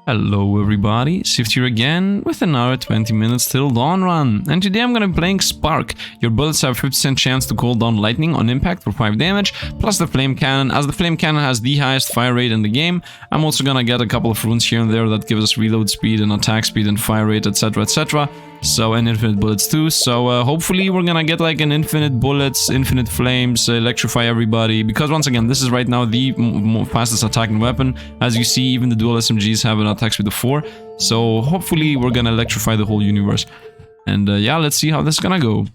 Hello everybody, Sifd here again with another 20 minutes till dawn run, and today I'm gonna be playing Spark. Your bullets have a 50% chance to call down lightning on impact for 5 damage, plus the flame cannon. As the flame cannon has the highest fire rate in the game, I'm also gonna get a couple of runes here and there that give us reload speed and attack speed and fire rate, etc, etc. So, and infinite bullets too, so hopefully we're gonna get like an infinite bullets, infinite flames, electrify everybody, because once again, this is right now the fastest attacking weapon. As you see, even the dual SMGs have an attack speed of 4, so hopefully we're gonna electrify the whole universe. And yeah, let's see how this is gonna go.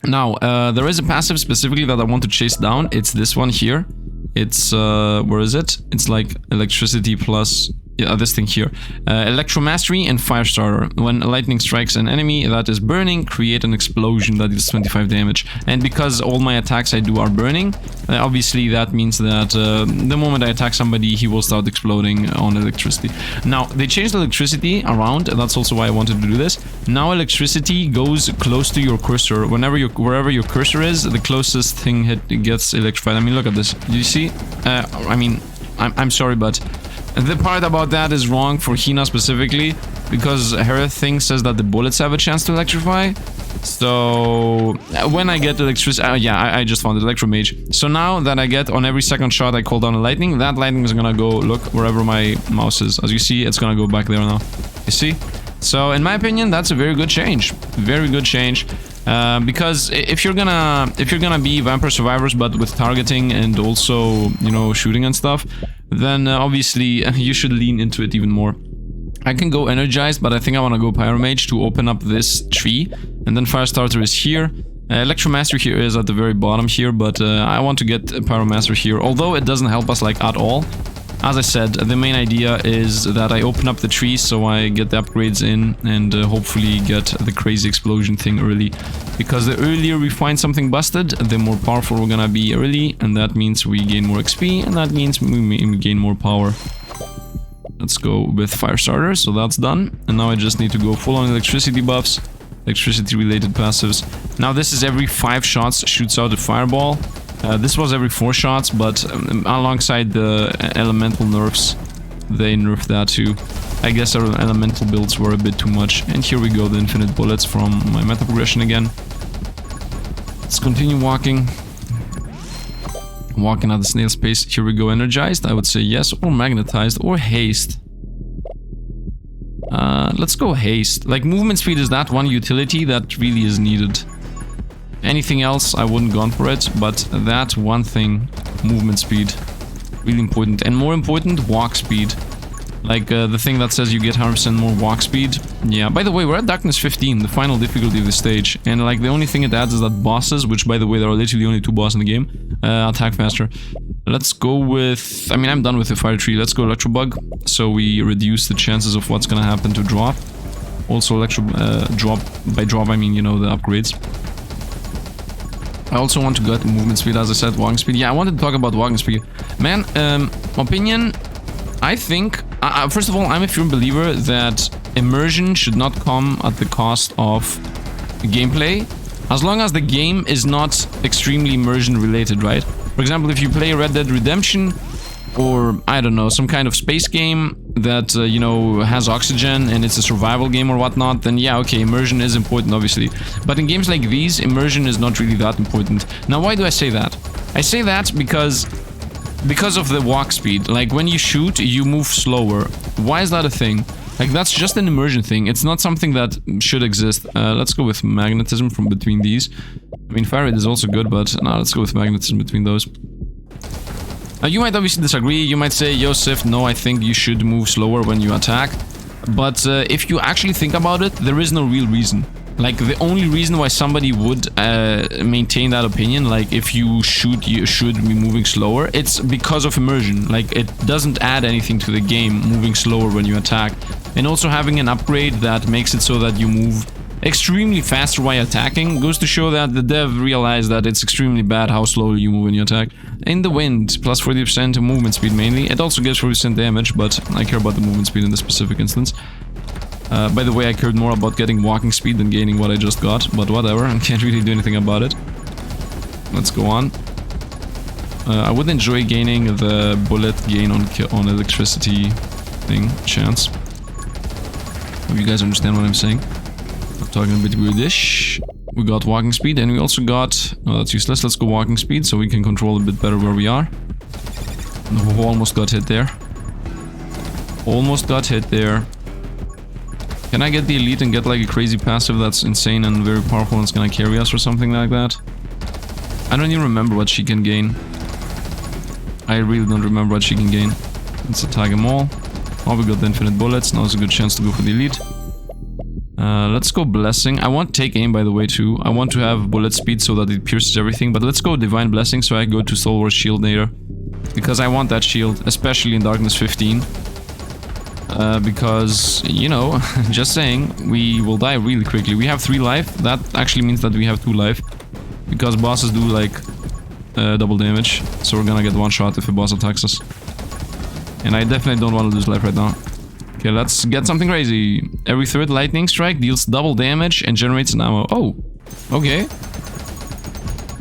Now, there is a passive specifically that I want to chase down. It's this one here. It's, where is it? It's like electricity plus... yeah, this thing here. Electromastery and Firestarter. When lightning strikes an enemy that is burning, create an explosion that deals 25 damage. And because all my attacks I do are burning, obviously that means that the moment I attack somebody, he will start exploding on electricity. Now, they changed electricity around, and that's also why I wanted to do this. Now electricity goes close to your cursor. Wherever your cursor is, the closest thing gets electrified. I mean, look at this. Do you see? I mean, I'm sorry, but... the part about that is wrong for Hina specifically, because her thing says that the bullets have a chance to electrify. So when I get electricity, yeah, I just found Electromage. So now that I get on every second shot I call down a lightning, that lightning is gonna go, look, wherever my mouse is. As you see, it's gonna go back there now. You see? So in my opinion, that's a very good change. Very good change. Because if you're gonna be vampire survivors but with targeting and also, you know, shooting and stuff, then obviously you should lean into it even more. I can go energized, but I think I want to go pyromage to open up this tree, and then firestarter is here. Electromastery here is at the very bottom here, but I want to get pyromaster here, although it doesn't help us like at all. As I said, the main idea is that I open up the tree so I get the upgrades in and hopefully get the crazy explosion thing early. Because the earlier we find something busted, the more powerful we're gonna be early, and that means we gain more XP, and that means we gain more power. Let's go with Firestarter, so that's done. And now I just need to go full on electricity buffs, electricity related passives. Now this is every 5 shots shoots out a fireball. This was every 4 shots, but alongside the elemental nerfs, they nerfed that too. I guess our elemental builds were a bit too much. And here we go, the infinite bullets from my meta progression again. Let's continue walking. Walking at the snail's pace. Here we go, energized. I would say yes, or magnetized, or haste. Let's go haste. Like, movement speed is that one utility that really is needed. Anything else, I wouldn't gone for it, but that one thing, movement speed, really important. And more important, walk speed. Like the thing that says you get 100% more walk speed. Yeah, by the way, we're at Darkness 15, the final difficulty of the stage. And like the only thing it adds is that bosses, which by the way, there are literally only 2 bosses in the game, attack faster. Let's go with... I mean, I'm done with the fire tree. Let's go Electrobug, so we reduce the chances of what's gonna happen to drop. Also drop, by drop I mean, you know, the upgrades. I also want to get movement speed, as I said, walking speed. Yeah, I wanted to talk about walking speed. Man, opinion, I think... first of all, I'm a firm believer that immersion should not come at the cost of gameplay, as long as the game is not extremely immersion related, right? For example, if you play Red Dead Redemption, or, I don't know, some kind of space game that, you know, has oxygen and it's a survival game or whatnot, then yeah, okay, immersion is important, obviously. But in games like these, immersion is not really that important. Now, why do I say that? I say that because of the walk speed. Like, when you shoot, you move slower. Why is that a thing? Like, that's just an immersion thing. It's not something that should exist. Let's go with magnetism from between these. I mean, fire rate is also good, but no, let's go with magnetism between those. You might obviously disagree. You might say, yo, Sifd, no, I think you should move slower when you attack. But if you actually think about it, there is no real reason. Like, the only reason why somebody would maintain that opinion, like, if you shoot, you should be moving slower, it's because of immersion. Like, it doesn't add anything to the game, moving slower when you attack. And also having an upgrade that makes it so that you move extremely faster while attacking goes to show that the dev realized that it's extremely bad how slowly you move when you attack. In the wind, plus 40% movement speed mainly. It also gives 40% damage, but I care about the movement speed in this specific instance. By the way, I cared more about getting walking speed than gaining what I just got, but whatever, I can't really do anything about it. Let's go on. I would enjoy gaining the bullet gain on electricity thing chance. Hope you guys understand what I'm saying. I'm talking a bit weirdish. We got walking speed, and we also got... No, that's useless. Let's go walking speed, so we can control a bit better where we are. No, almost got hit there. Almost got hit there. Can I get the elite and get like a crazy passive that's insane and very powerful and it's gonna carry us or something like that? I don't even remember what she can gain. I really don't remember what she can gain. Let's attack them all. Oh, we got the infinite bullets. Now is a good chance to go for the elite. Let's go blessing. I want take aim, by the way, too. I want to have bullet speed so that it pierces everything. But let's go divine blessing so I go to stalwart shield later. Because I want that shield, especially in darkness 15. Because, you know, just saying, we will die really quickly. We have 3 life. That actually means that we have 2 life. Because bosses do like double damage. So we're gonna get 1 shot if a boss attacks us. And I definitely don't want to lose life right now. Okay, let's get something crazy. Every 3rd lightning strike deals double damage and generates an ammo. Oh, okay.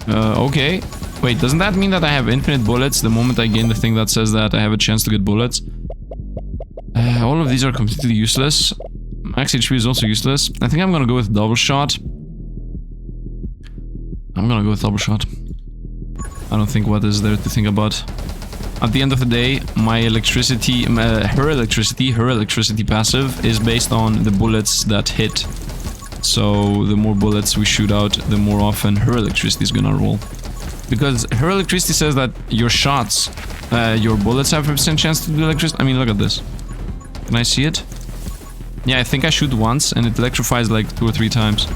Okay. Wait, doesn't that mean that I have infinite bullets the moment I gain the thing that says that I have a chance to get bullets? All of these are completely useless. Max HP is also useless. I think I'm gonna go with double shot. I'm gonna go with double shot. I don't think what is there to think about. At the end of the day, my electricity, her electricity passive is based on the bullets that hit. So the more bullets we shoot out, the more often her electricity is gonna roll. Because her electricity says that your shots, your bullets have a % chance to do electricity. I mean, look at this. Can I see it? Yeah, I think I shoot once and it electrifies like 2 or 3 times.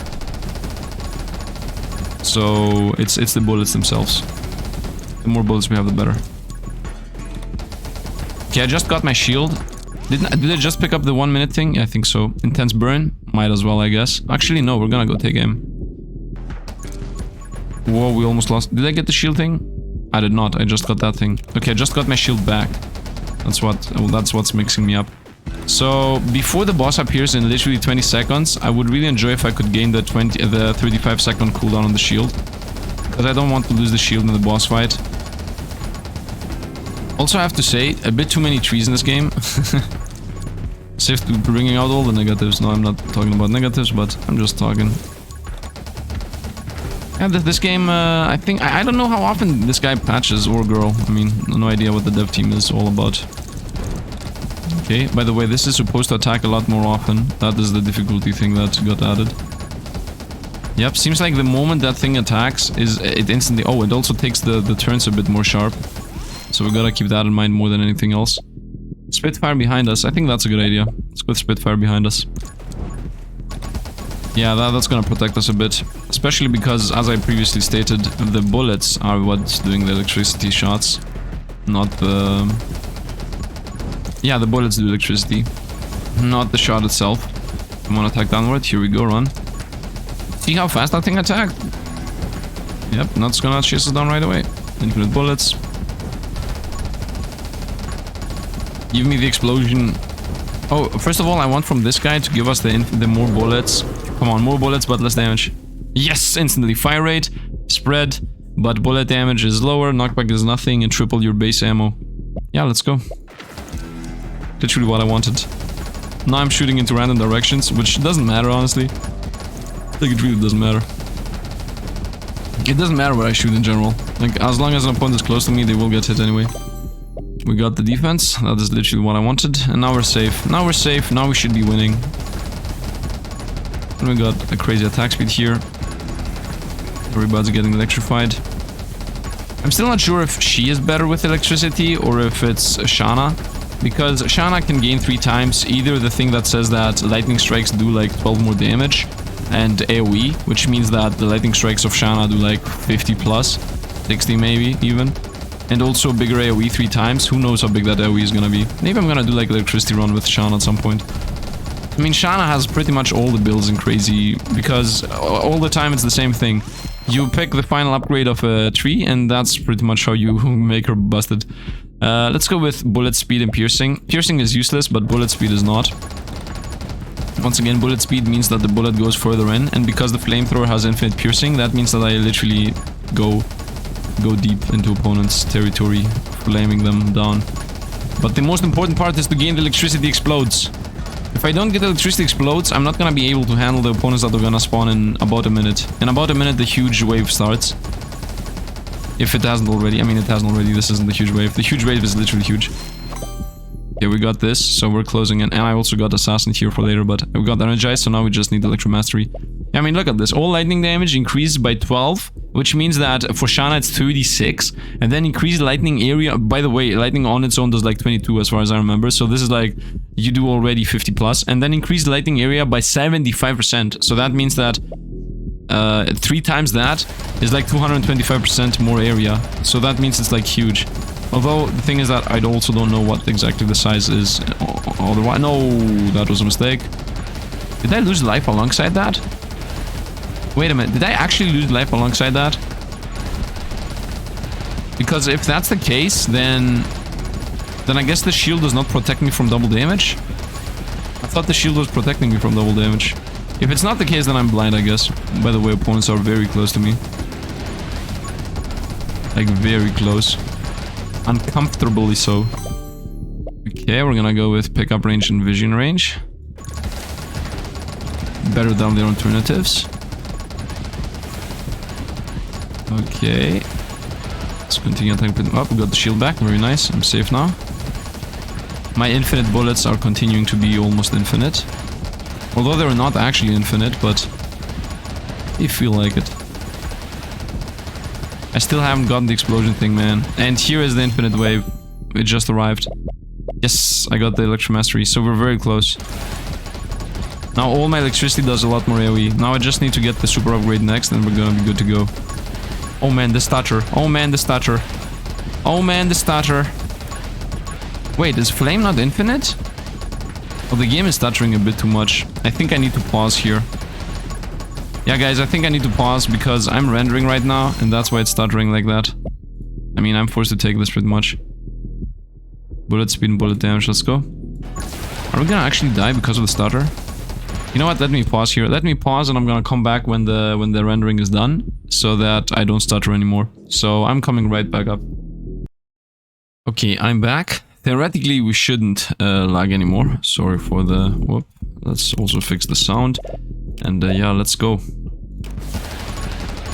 So it's the bullets themselves. The more bullets we have, the better. Okay, I just got my shield. Did I just pick up the 1 minute thing? Yeah, I think so. Intense burn? Might as well, I guess. Actually, no, we're gonna go take aim. Whoa, we almost lost. Did I get the shield thing? I did not. I just got that thing. Okay, I just got my shield back. That's what's mixing me up. So, before the boss appears in literally 20 seconds, I would really enjoy if I could gain the 35 second cooldown on the shield. Because I don't want to lose the shield in the boss fight. Also, I have to say, a bit too many trees in this game. Sifd bringing out all the negatives. No, I'm not talking about negatives, but I'm just talking. Yeah, this game, I think... I don't know how often this guy patches, or girl. I mean, no idea what the dev team is all about. Okay, by the way, this is supposed to attack a lot more often. That is the difficulty thing that got added. Yep, seems like the moment that thing attacks, it instantly... Oh, it also takes the turns a bit more sharp. So we gotta keep that in mind more than anything else. Spitfire behind us. I think that's a good idea. Let's go with Spitfire behind us. Yeah, that's gonna protect us a bit. Especially because, as I previously stated, the bullets are what's doing the electricity shots. Not the... Yeah, the bullets do electricity. Not the shot itself. I wanna attack downward. Here we go, run. See how fast that thing attacked? Yep, that's gonna chase us down right away. Infinite bullets. Give me the explosion. Oh, first of all, I want from this guy to give us the more bullets. Come on, more bullets, but less damage. Yes, instantly. Fire rate, spread, but bullet damage is lower, knockback is nothing, and triple your base ammo. Yeah, let's go. Literally what I wanted. Now I'm shooting into random directions, which doesn't matter, honestly. I think it really doesn't matter. It doesn't matter what I shoot in general. Like, as long as an opponent is close to me, they will get hit anyway. We got the defense. That is literally what I wanted. And now we're safe. Now we're safe. Now we should be winning. And we got a crazy attack speed here. Everybody's getting electrified. I'm still not sure if she is better with electricity or if it's Shana. Because Shana can gain 3 times. Either the thing that says that lightning strikes do like 12 more damage. And AoE. Which means that the lightning strikes of Shana do like 50 plus. 60 maybe even. And also bigger AoE 3 times. Who knows how big that AoE is gonna be. Maybe I'm gonna do like electricity run with Shana at some point. I mean, Shana has pretty much all the builds in crazy, because all the time it's the same thing. You pick the final upgrade of a tree, and that's pretty much how you make her busted. Let's go with bullet speed and piercing. Piercing is useless, but bullet speed is not. Once again, bullet speed means that the bullet goes further in, and because the flamethrower has infinite piercing, that means that I literally go deep into opponents' territory, flaming them down. But the most important part is to gain the electricity explodes. If I don't get electricity explodes, I'm not gonna be able to handle the opponents that are gonna spawn in about a minute. In about a minute, the huge wave starts. If it hasn't already. I mean, it hasn't already. This isn't the huge wave. The huge wave is literally huge. Okay, we got this, so we're closing in. And I also got Assassin here for later, but we got Energized, so now we just need Electromastery. Yeah, I mean, look at this. All lightning damage increased by 12, which means that for Shanna it's 36. And then increased lightning area. By the way, lightning on its own does like 22 as far as I remember. So this is like, you do already 50 plus. And then increased lightning area by 75%. So that means that 3 times that is like 225% more area. So that means it's like huge. Although, the thing is that I also don't know what exactly the size is. Otherwise, no, that was a mistake. Did I lose life alongside that? Wait a minute, did I actually lose life alongside that? Because if that's the case, then I guess the shield does not protect me from double damage. I thought the shield was protecting me from double damage. If it's not the case, then I'm blind, I guess. By the way, opponents are very close to me. Like, very close. Uncomfortably so. Okay, we're gonna go with pickup range and vision range. Better than the alternatives. Okay. Let's continue attacking. Oh, we got the shield back. Very nice. I'm safe now. My infinite bullets are continuing to be almost infinite. Although they're not actually infinite, but they feel like it. I still haven't gotten the explosion thing, man. And here is the infinite wave. It just arrived. Yes, I got the Electromastery, so we're very close. Now all my electricity does a lot more AoE. Now I just need to get the super upgrade next and we're gonna be good to go. Oh man, the stutter. Oh man, the stutter. Oh man, the stutter. Wait, is flame not infinite? Oh, the game is stuttering a bit too much. I think I need to pause here. Yeah, guys, I think I need to pause because I'm rendering right now, and that's why it's stuttering like that. I mean, I'm forced to take this pretty much. Bullet speed and bullet damage, let's go. Are we gonna actually die because of the stutter? You know what, let me pause here. Let me pause and I'm gonna come back when the rendering is done, so that I don't stutter anymore. So, I'm coming right back up. Okay, I'm back. Theoretically, we shouldn't lag anymore. Sorry for the... whoop. Let's also fix the sound. And yeah, let's go.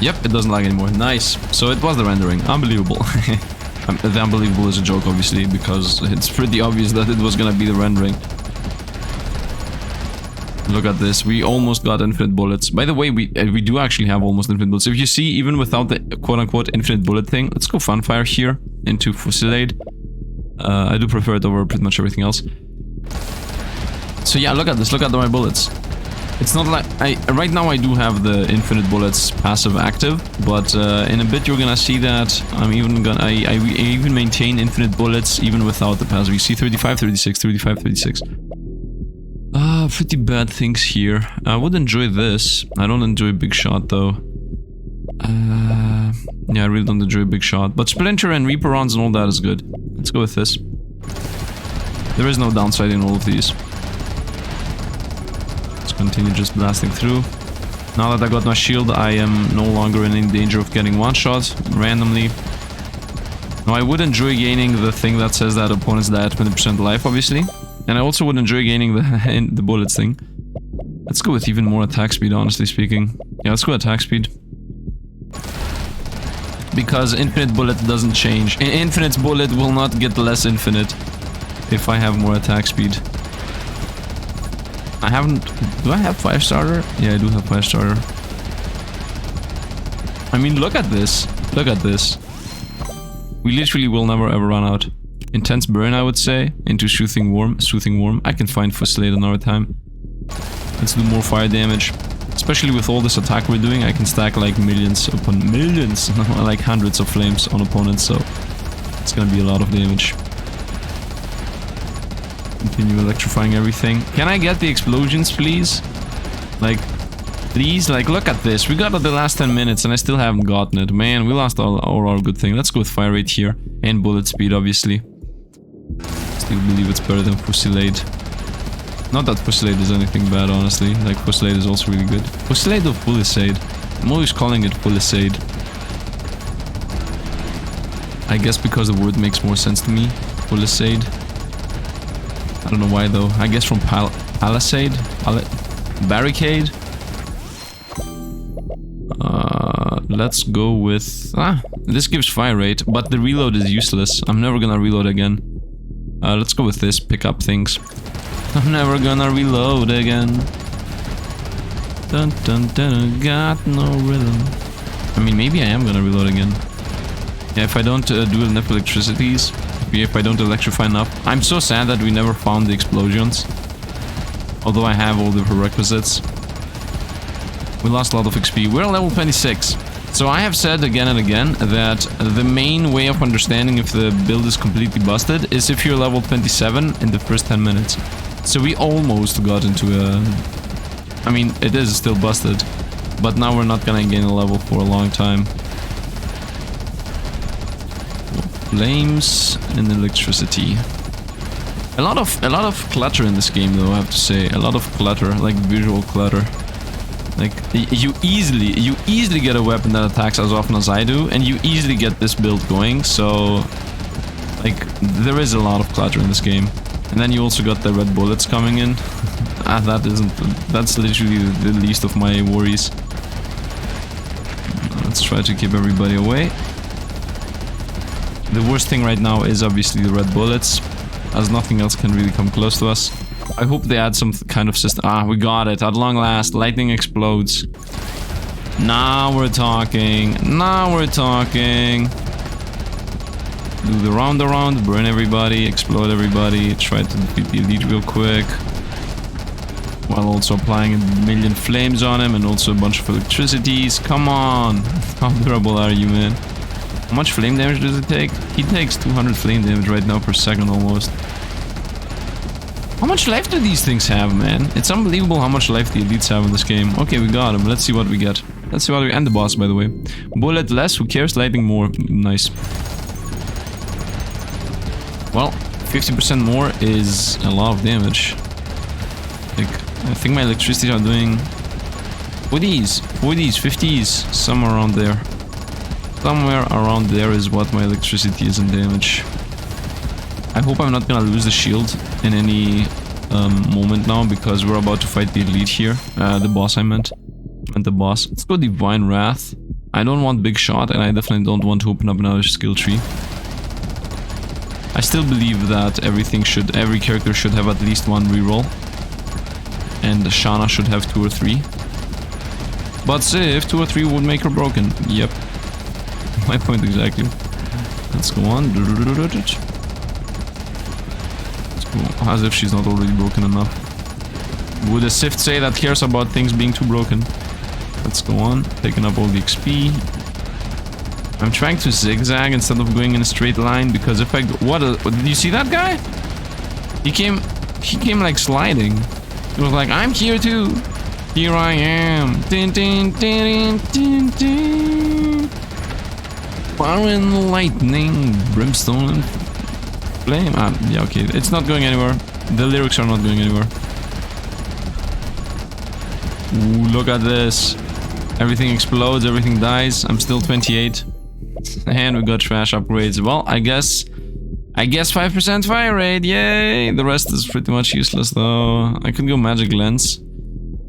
Yep, it doesn't lag anymore. Nice. So it was the rendering. Unbelievable. The unbelievable is a joke, obviously, because it's pretty obvious that it was gonna be the rendering. Look at this. We almost got infinite bullets. By the way, we do actually have almost infinite bullets. If you see, even without the quote-unquote infinite bullet thing, let's go Funfire here into Fusilade. I do prefer it over pretty much everything else. So yeah, look at this. Look at my bullets. It's not like... right now I do have the infinite bullets passive active, but in a bit you're gonna see that I'm even gonna... I even maintain infinite bullets even without the passive. You see 35, 36, 35, 36. Pretty bad things here. I would enjoy this. I don't enjoy Big Shot though. Yeah, I really don't enjoy Big Shot. But Splinter and Reaper rounds and all that is good. Let's go with this. There is no downside in all of these. Let's continue just blasting through. Now that I got my shield, I am no longer in any danger of getting one-shot randomly. Now I would enjoy gaining the thing that says that opponents die at 20% life, obviously. And I also would enjoy gaining the bullets thing. Let's go with even more attack speed, honestly speaking. Yeah, let's go attack speed. Because infinite bullet doesn't change. Infinite bullet will not get less infinite if I have more attack speed. I haven't... do I have 5-starter? Yeah, I do have 5-starter. I mean, look at this. Look at this. We literally will never ever run out. Intense burn, I would say, into Soothing Worm. I can find Fusilade another time. Let's do more fire damage. Especially with all this attack we're doing, I can stack like millions upon millions, like hundreds of flames on opponents, so it's gonna be a lot of damage. Continue electrifying everything. Can I get the explosions, please? Like, please? Like, look at this. We got it the last 10 minutes and I still haven't gotten it. Man, we lost all our good thing. Let's go with fire rate here. And bullet speed, obviously. Still believe it's better than Fusilade. Not that Fusilade is anything bad, honestly. Like, Fusilade is also really good. Fusilade or Fulisade? I'm always calling it Fulisade. I guess because the word makes more sense to me. Fulisade. I don't know why though. I guess from palisade? Barricade? Let's go with... this gives fire rate, but the reload is useless. I'm never gonna reload again. Let's go with this, pick up things. I'm never gonna reload again. Dun dun dun, got no rhythm. I mean, maybe I am gonna reload again. Yeah, if I don't do enough electricities, if I don't electrify enough. I'm so sad that we never found the explosions. Although I have all the prerequisites. We lost a lot of XP. We're level 26. So I have said again and again that the main way of understanding if the build is completely busted is if you're level 27 in the first 10 minutes. So we almost got into a... I mean, it is still busted. But now we're not gonna gain a level for a long time. Flames and electricity. A lot of clutter in this game though, I have to say. A lot of clutter, like visual clutter. Like, you easily get a weapon that attacks as often as I do, and you easily get this build going, so... Like, there is a lot of clutter in this game. And then you also got the red bullets coming in. That's literally the least of my worries. Let's try to keep everybody away. The worst thing right now is obviously the red bullets, as nothing else can really come close to us. I hope they add some kind of system. We got it. At long last, lightning explodes. Now we're talking. Now we're talking. Do the round around, burn everybody, explode everybody, try to defeat the elite real quick. While also applying a million flames on him and also a bunch of electricities. Come on! How durable are you, man? How much flame damage does it take? He takes 200 flame damage right now per second almost. How much life do these things have, man? It's unbelievable how much life the elites have in this game. Okay, we got him. Let's see what we get. Let's see what we... And the boss, by the way. Bullet less, who cares? Lightning more. Nice. Well, 50% more is a lot of damage. Like, I think my electricities are doing 40s, 50s, somewhere around there. Somewhere around there is what my electricity is in damage. I hope I'm not gonna lose the shield in any moment now, because we're about to fight the elite here. The boss I meant. And the boss. Let's go Divine Wrath. I don't want Big Shot, and I definitely don't want to open up another skill tree. I still believe that every character should have at least one reroll. And Shanna should have 2 or 3. But Sifd, 2 or 3 would make her broken. Yep. My point exactly. Let's go on. Let's go. As if she's not already broken enough. Would a Sifd say that cares about things being too broken? Let's go on. Taking up all the XP. I'm trying to zigzag instead of going in a straight line, because if I go... What? Did you see that guy? He came like sliding. He was like, I'm here too. Here I am. Din, din, din, din, din. Fire and lightning, brimstone and flame. Yeah, okay. It's not going anywhere. The lyrics are not going anywhere. Ooh, look at this. Everything explodes, everything dies. I'm still 28. And we got trash upgrades. Well, I guess 5% fire rate, yay! The rest is pretty much useless though. I could go magic lens.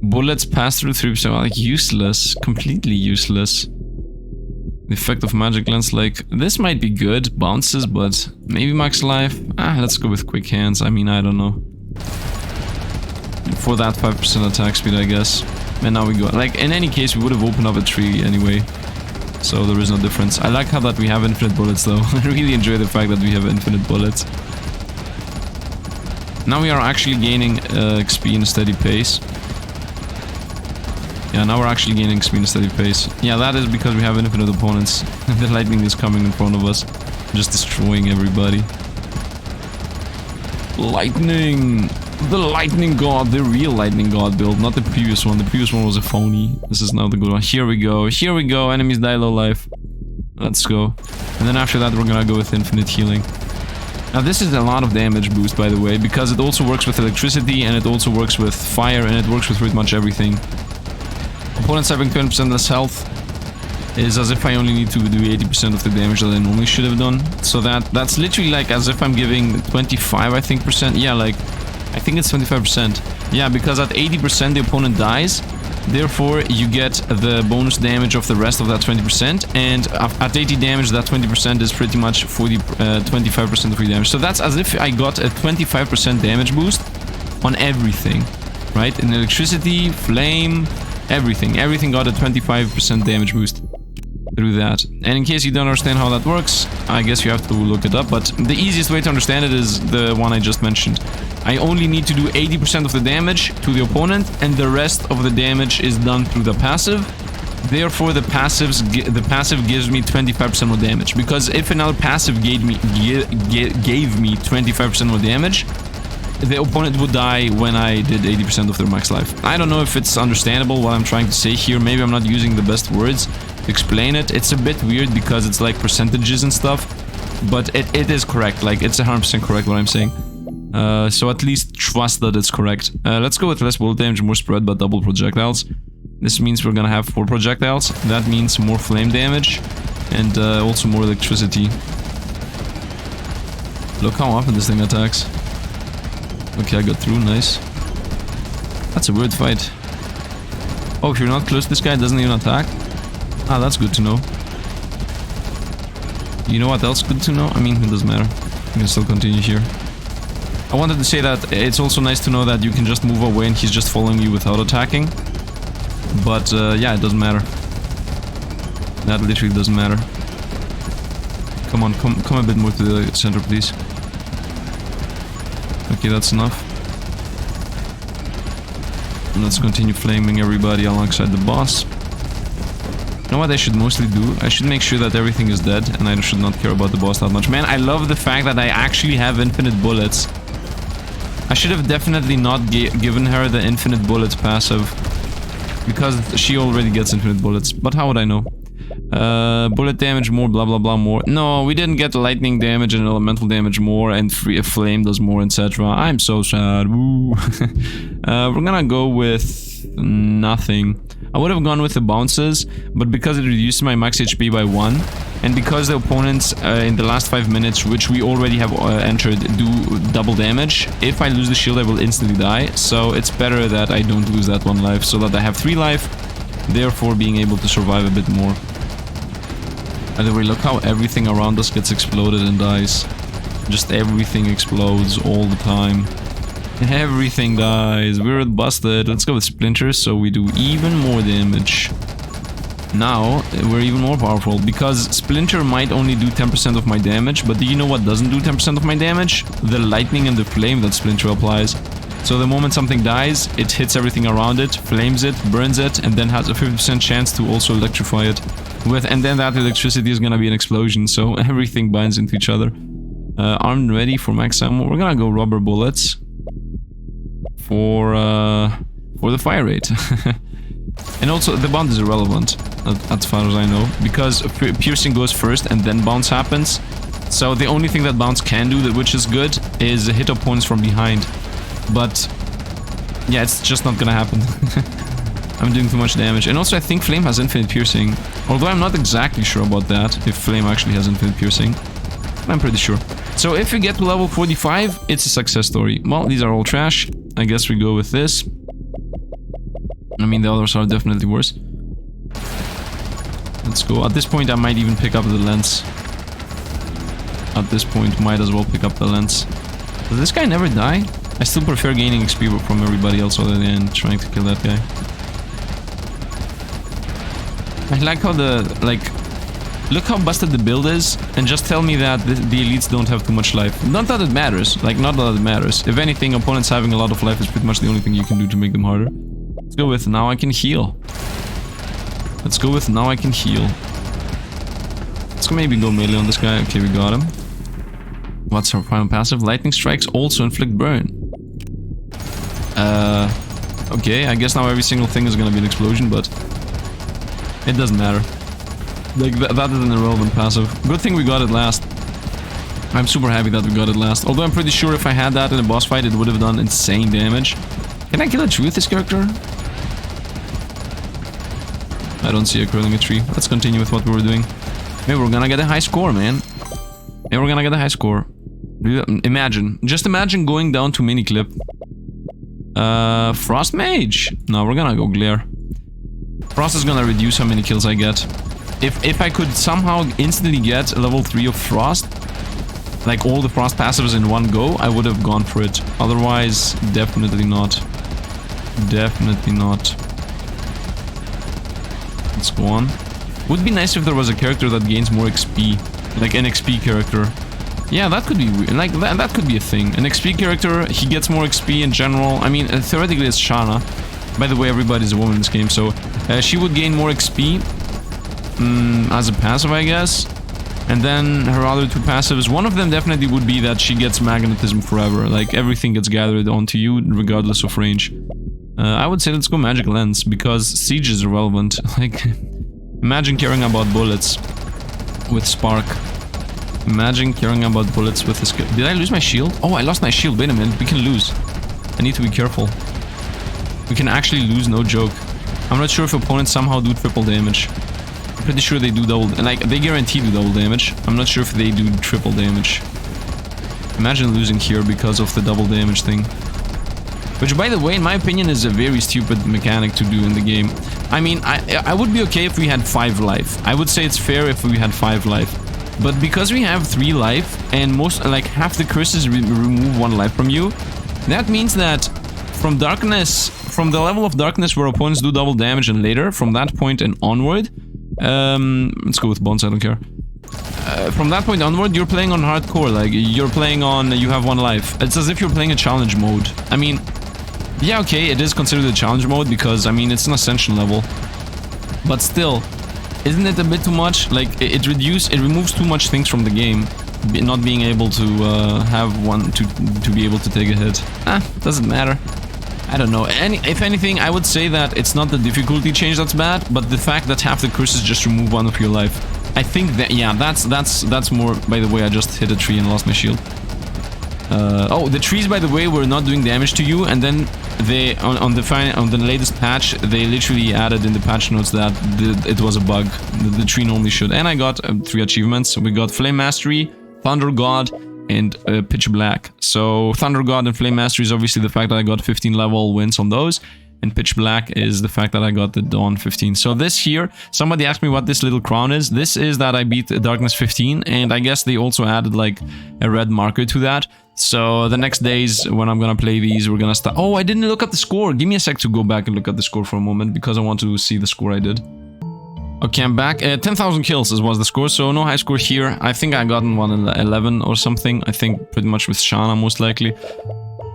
Bullets pass through 3%, like useless. Completely useless. The effect of magic lens, like, this might be good, bounces, but maybe max life. Let's go with quick hands, I mean, I don't know. For that 5% attack speed, I guess. And now we go, like, in any case, we would have opened up a tree anyway. So there is no difference. I like how that we have infinite bullets though. I really enjoy the fact that we have infinite bullets. Now we are actually gaining XP in a steady pace. Yeah, now we're actually gaining XP in a steady pace. Yeah, that is because we have infinite opponents. The lightning is coming in front of us. Just destroying everybody. Lightning! The lightning god, the real lightning god build, not the previous one. The previous one was a phony. This is now the good one. Here we go. Here we go. Enemies die low life. Let's go. And then after that, we're gonna go with infinite healing. Now this is a lot of damage boost, by the way, because it also works with electricity, and it also works with fire, and it works with pretty much everything. Opponents having 20% less health is as if I only need to do 80% of the damage that I normally should have done. So that's literally like as if I'm giving 25, I think, percent. Yeah, like I think it's 25%. Yeah, because at 80% the opponent dies. Therefore, you get the bonus damage of the rest of that 20%. And at 80 damage, that 20% is pretty much 25% of your damage. So that's as if I got a 25% damage boost on everything. Right? In electricity, flame, everything. Everything got a 25% damage boost through that. And in case you don't understand how that works, I guess you have to look it up. But the easiest way to understand it is the one I just mentioned. I only need to do 80% of the damage to the opponent, and the rest of the damage is done through the passive. Therefore, the passive gives me 25% more damage. Because if another passive gave me 25% more damage, the opponent would die when I did 80% of their max life. I don't know if it's understandable what I'm trying to say here. Maybe I'm not using the best words to explain it. It's a bit weird because it's like percentages and stuff. But it is correct. Like, it's 100% correct what I'm saying. So at least trust that it's correct. Let's go with less bullet damage, more spread, but double projectiles. This means we're gonna have 4 projectiles. That means more flame damage. And also more electricity. Look how often this thing attacks. Okay, I got through, nice. That's a weird fight. Oh, if you're not close, this guy doesn't even attack? Ah, that's good to know. You know what else good to know? I mean, it doesn't matter. We can still continue here. I wanted to say that it's also nice to know that you can just move away and he's just following you without attacking. But, yeah, it doesn't matter. That literally doesn't matter. Come on, come a bit more to the center, please. Okay, that's enough. And let's continue flaming everybody alongside the boss. You know what I should mostly do? I should make sure that everything is dead, and I should not care about the boss that much. Man, I love the fact that I actually have infinite bullets. I should have definitely not given her the infinite bullets passive. Because she already gets infinite bullets. But how would I know? Bullet damage more, blah blah blah more. No, we didn't get lightning damage and elemental damage more, and flame does more, etc. I'm so sad. Woo. We're gonna go with nothing. I would have gone with the bounces, but because it reduced my max HP by 1, and because the opponents in the last 5 minutes, which we already have entered, do double damage, if I lose the shield I will instantly die, so it's better that I don't lose that 1 life, so that I have 3 life, therefore being able to survive a bit more. By the way, look how everything around us gets exploded and dies. Just everything explodes all the time. Everything dies. We're busted. Let's go with splinters so we do even more damage. Now, we're even more powerful because splinter might only do 10% of my damage, but do you know what doesn't do 10% of my damage? The lightning and the flame that splinter applies. So the moment something dies, it hits everything around it, flames it, burns it, and then has a 50% chance to also electrify it. And then that electricity is gonna be an explosion, so everything binds into each other. Armed and ready for max ammo. We're gonna go rubber bullets. For the fire rate. And also, the bounce is irrelevant, as far as I know, because piercing goes first and then bounce happens. So the only thing that bounce can do, which is good, is hit opponents from behind. But, yeah, it's just not gonna happen. I'm doing too much damage. And also, I think flame has infinite piercing. Although I'm not exactly sure about that, if flame actually has infinite piercing. I'm pretty sure. So if we get to level 45, it's a success story. Well, these are all trash. I guess we go with this. I mean, the others are definitely worse. Let's go. At this point, I might even pick up the lens. At this point, might as well pick up the lens. Does this guy never die? I still prefer gaining XP from everybody else other than trying to kill that guy. I like how look how busted the build is, and just tell me that the elites don't have too much life. Not that it matters, like, not that it matters. If anything, opponents having a lot of life is pretty much the only thing you can do to make them harder. Let's go with now I can heal. Let's go with now I can heal. Let's maybe go melee on this guy. Okay, we got him. What's our final passive? Lightning strikes also inflict burn. Okay, I guess now every single thing is gonna be an explosion, but it doesn't matter. Like, that is an irrelevant passive. Good thing we got it last. I'm super happy that we got it last. Although I'm pretty sure if I had that in a boss fight, it would have done insane damage. Can I kill a tree with this character? I don't see a killing a tree. Let's continue with what we were doing. Maybe we're gonna get a high score, man. Maybe we're gonna get a high score. Imagine. Just imagine going down to miniclip Frost Mage. No, we're gonna go Glare. Frost is gonna reduce how many kills I get. If I could somehow instantly get a level 3 of Frost, like all the Frost passives in one go, I would have gone for it. Otherwise, definitely not. Definitely not. Let's go on. Would be nice if there was a character that gains more XP. Like an XP character. Yeah, that could be weird. Like, that could be a thing. An XP character, he gets more XP in general. I mean, theoretically it's Shana. By the way, everybody's a woman in this game, so she would gain more XP as a passive, I guess. And then her other two passives, one of them definitely would be that she gets magnetism forever. Like, everything gets gathered onto you, regardless of range. I would say let's go Magic Lens, because Siege is irrelevant. Like, imagine caring about bullets with Spark. Imagine caring about bullets with a skill. Did I lose my shield? Oh, I lost my shield. Wait a minute. We can lose. I need to be careful. We can actually lose, no joke. I'm not sure if opponents somehow do triple damage. I'm pretty sure they do double... Like, they guarantee do double damage. I'm not sure if they do triple damage. Imagine losing here because of the double damage thing. Which, by the way, in my opinion, is a very stupid mechanic to do in the game. I mean, I would be okay if we had 5 life. I would say it's fair if we had 5 life. But because we have 3 life, and most, like, half the curses remove 1 life from you, that means that from darkness, from the level of darkness where opponents do double damage and later, from that point and onward, let's go with Bones, I don't care. From that point onward, you're playing on hardcore, like, you're playing on, you have 1 life. It's as if you're playing a challenge mode. I mean, yeah, okay, it is considered a challenge mode because, I mean, it's an ascension level. But still, isn't it a bit too much? Like, it removes too much things from the game. Not being able to have one to be able to take a hit. Doesn't matter. I don't know. If anything, I would say that it's not the difficulty change that's bad, but the fact that half the curses just remove 1 of your life. I think that, yeah, that's more. By the way, I just hit a tree and lost my shield. Oh, the trees, by the way, were not doing damage to you, and then they on the latest patch, they literally added in the patch notes that it was a bug. The tree normally should. And I got 3 achievements. We got Flame Mastery, Thunder God, and Pitch Black. So Thunder God and Flame Mastery is obviously the fact that I got 15 level wins on those. And Pitch Black is the fact that I got the Dawn 15. So this here, somebody asked me what this little crown is. This is that I beat Darkness 15, and I guess they also added like a red marker to that. So the next days when I'm gonna play these, we're gonna start... Oh, I didn't look at the score. Give me a sec to go back and look at the score for a moment, because I want to see the score I did. Okay, I'm back. 10,000 kills was the score, so no high score here. I think I gotten 111 or something. I think pretty much with Shana, most likely.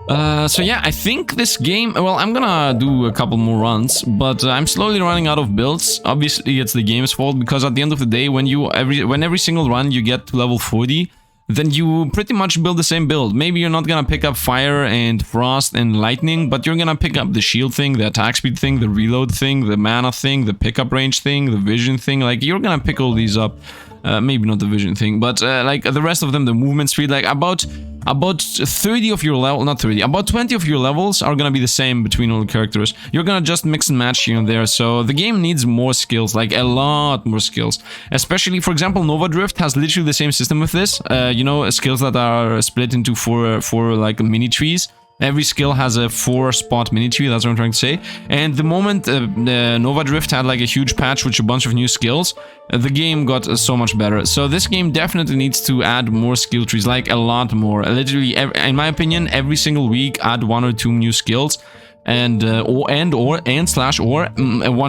So yeah, I think this game... Well, I'm gonna do a couple more runs, but I'm slowly running out of builds. Obviously, it's the game's fault, because at the end of the day, when every single run you get to level 40, then you pretty much build the same build. Maybe you're not gonna pick up fire and frost and lightning, but you're gonna pick up the shield thing, the attack speed thing, the reload thing, the mana thing, the pickup range thing, the vision thing. Like, you're gonna pick all these up. Maybe not the vision thing, but like the rest of them, the movement speed, like about 30 of your level, not 30, about 20 of your levels are gonna be the same between all the characters. You're gonna just mix and match here and there, so the game needs more skills, like a lot more skills. Especially, for example, Nova Drift has literally the same system with this, you know, skills that are split into four like mini trees. Every skill has a 4-spot mini tree, that's what I'm trying to say. And the moment Nova Drift had like a huge patch with a bunch of new skills, the game got so much better. So this game definitely needs to add more skill trees, like a lot more. Literally, in my opinion, every single week add 1 or 2 new skills. And one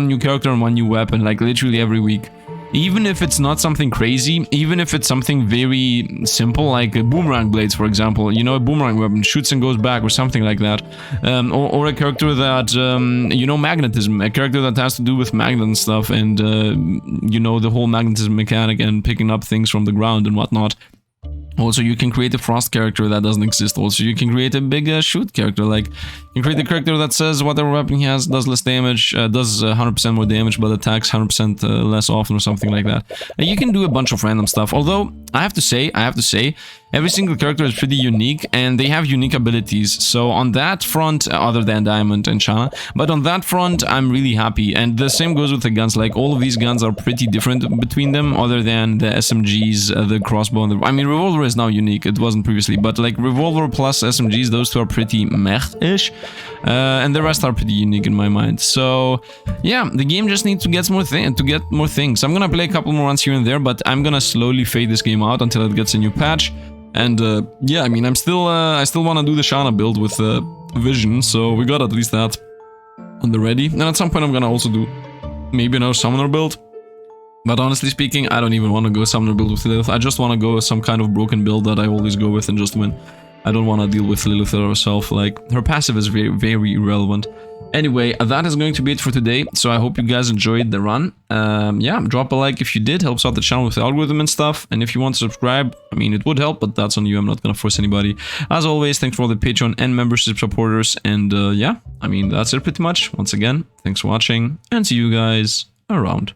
new character and 1 new weapon, like literally every week. Even if it's not something crazy, even if it's something very simple, like boomerang blades, for example, you know, a boomerang weapon shoots and goes back or something like that, or a character that, you know, magnetism, a character that has to do with magnet and stuff, and, you know, the whole magnetism mechanic and picking up things from the ground and whatnot. Also, you can create a frost character that doesn't exist. Also, you can create a big shoot character. Like, you can create a character that says whatever weapon he has does less damage, does 100% more damage, but attacks 100% less often or something like that. You can do a bunch of random stuff. Although, I have to say, every single character is pretty unique, and they have unique abilities. So on that front, other than Diamond and Shana, but on that front, I'm really happy. And the same goes with the guns. Like, all of these guns are pretty different between them, other than the SMGs, the crossbow, and I mean, Revolver is now unique. It wasn't previously, but like Revolver plus SMGs, those two are pretty meh-ish. and the rest are pretty unique in my mind. So yeah, the game just needs to get more things. I'm gonna play a couple more runs here and there, but I'm gonna slowly fade this game out until it gets a new patch. And yeah, I mean, I still want to do the Shana build with Vision, so we got at least that on the ready. And at some point I'm gonna also do maybe another Summoner build. But honestly speaking, I don't even want to go Summoner build with Lilith. I just want to go with some kind of broken build that I always go with and just win. I don't want to deal with Lilith herself, like, her passive is very, very irrelevant. Anyway, that is going to be it for today, so I hope you guys enjoyed the run. Yeah, drop a like if you did, helps out the channel with the algorithm and stuff, and if you want to subscribe, I mean, it would help, but that's on you, I'm not gonna force anybody. As always, thanks for all the Patreon and membership supporters, and yeah, I mean, that's it pretty much. Once again, thanks for watching, and see you guys around.